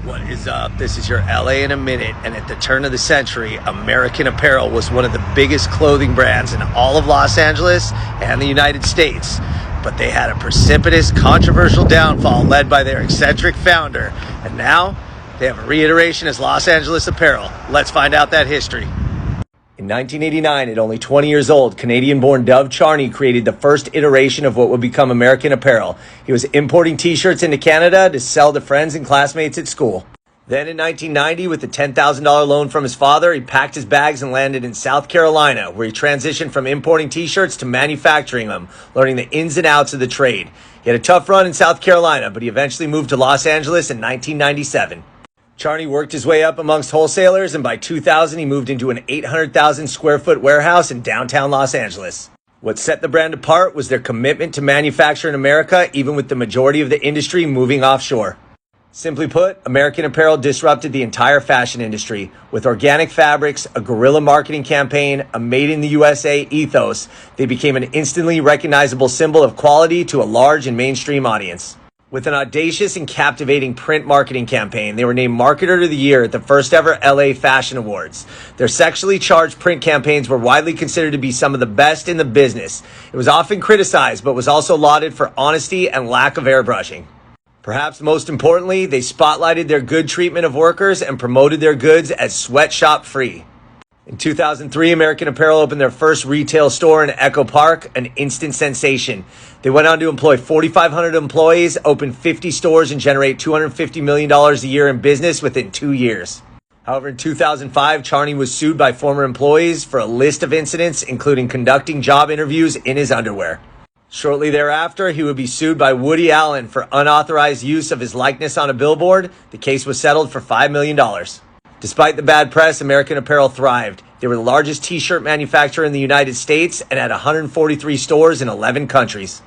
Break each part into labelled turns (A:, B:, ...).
A: What is up? This is your LA in a minute, and at the turn of the century, American Apparel was one of the biggest clothing brands in all of Los Angeles and the United States. But they had a precipitous, controversial downfall led by their eccentric founder, and now they have a reiteration as Los Angeles Apparel. Let's find out that history. In 1989, at only 20 years old, Canadian-born Dov Charney created the first iteration of what would become American Apparel. He was importing t-shirts into Canada to sell to friends and classmates at school. Then in 1990, with a $10,000 loan from his father, he packed his bags and landed in South Carolina, where he transitioned from importing t-shirts to manufacturing them, learning the ins and outs of the trade. He had a tough run in South Carolina, but he eventually moved to Los Angeles in 1997. Charney worked his way up amongst wholesalers, and by 2000, he moved into an 800,000 square foot warehouse in downtown Los Angeles. What set the brand apart was their commitment to manufacture in America, even with the majority of the industry moving offshore. Simply put, American Apparel disrupted the entire fashion industry. With organic fabrics, a guerrilla marketing campaign, a made in the USA ethos, they became an instantly recognizable symbol of quality to a large and mainstream audience. With an audacious and captivating print marketing campaign, they were named Marketer of the Year at the first ever LA Fashion Awards. Their sexually charged print campaigns were widely considered to be some of the best in the business. It was often criticized, but was also lauded for honesty and lack of airbrushing. Perhaps most importantly, they spotlighted their good treatment of workers and promoted their goods as sweatshop free. In 2003, American Apparel opened their first retail store in Echo Park, an instant sensation. They went on to employ 4,500 employees, open 50 stores, and generate $250 million a year in business within 2 years. However, in 2005, Charney was sued by former employees for a list of incidents, including conducting job interviews in his underwear. Shortly thereafter, he would be sued by Woody Allen for unauthorized use of his likeness on a billboard. The case was settled for $5 million. Despite the bad press, American Apparel thrived. They were the largest t-shirt manufacturer in the United States and had 143 stores in 11 countries.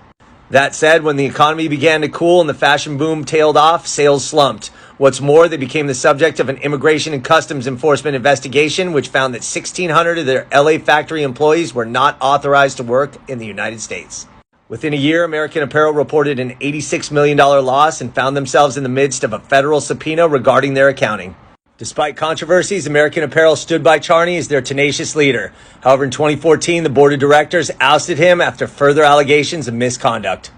A: That said, when the economy began to cool and the fashion boom tailed off, sales slumped. What's more, they became the subject of an immigration and customs enforcement investigation, which found that 1,600 of their LA factory employees were not authorized to work in the United States. Within a year, American Apparel reported an $86 million loss and found themselves in the midst of a federal subpoena regarding their accounting. Despite controversies, American Apparel stood by Charney as their tenacious leader. However, in 2014, the board of directors ousted him after further allegations of misconduct.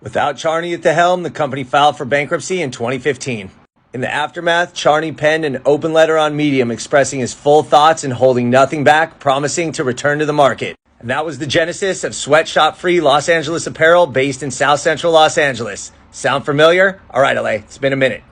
A: Without Charney at the helm, the company filed for bankruptcy in 2015. In the aftermath, Charney penned an open letter on Medium expressing his full thoughts and holding nothing back, promising to return to the market. And that was the genesis of sweatshop-free Los Angeles Apparel based in South Central Los Angeles. Sound familiar? All right, LA, it's been a minute.